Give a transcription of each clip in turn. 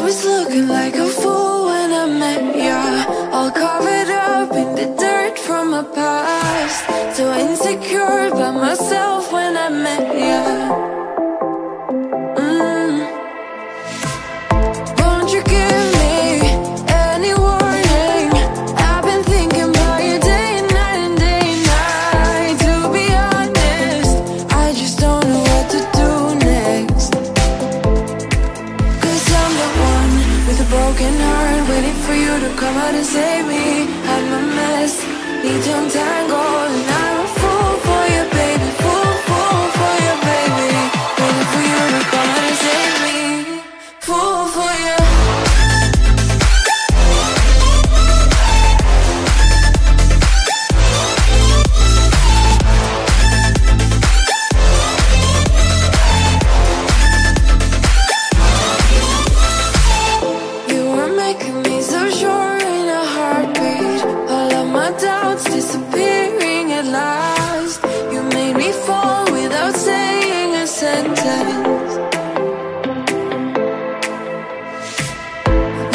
was looking like a fool when I met ya, all covered up in the dirt from my past. So insecure by myself when I met ya. Won't you give me any warning? I've been thinking about you day and night and day and night. To be honest, I just don't know what to do next. 'Cause I'm the one with a broken heart, waiting for you to come out and save me. I'm a mess, need to untangle, and I'm a fool for you, baby. Fool for you, baby. Waiting for you to come out and save me. Fool for you. You were making me so sure in a heartbeat. All of my doubts disappearing at last. You made me fall without saying a sentence.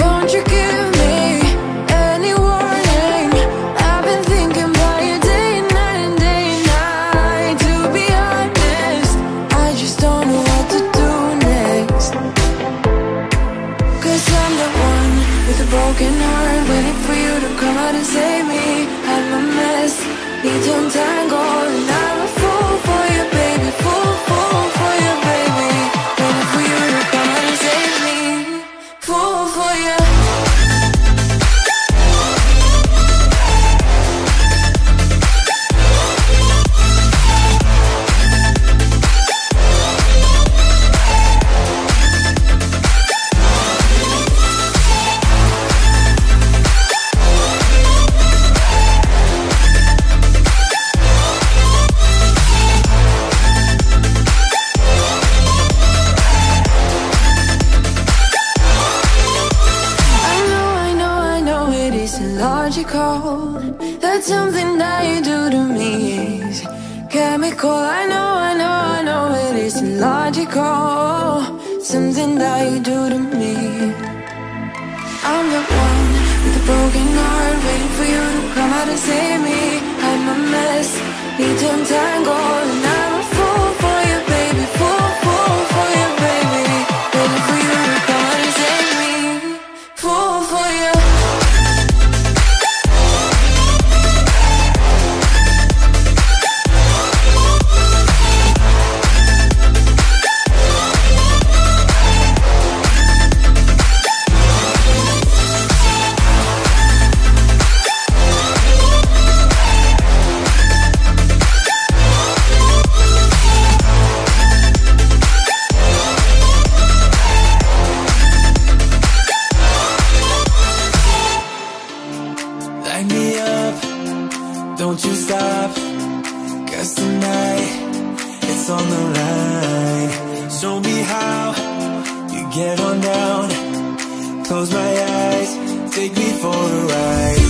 Won't you give me any warning? I've been thinking about you day and night and day and night. To be honest, I just don't know what to do next. 'Cause I'm the one with a broken heart, waiting for you to come out and save me. I'm a mess, need to untangle, and I'm a fool for you, baby. Fool for you, baby. Waiting for you to come out and save me. Fool for you. I know it isn't logical. That something that you do to me is chemical. I know it isn't logical. Something that you do to me. I'm the one with a broken heart, waiting for you to come out and save me. I'm a mess, need to untangle, and I'm a fool for you, baby. Fool for you, baby. Waiting for you to come out and save me. Fool for you. Light me up, don't you stop, 'cause tonight it's on the line. Show me how you get on down. Close my eyes, take me for a ride.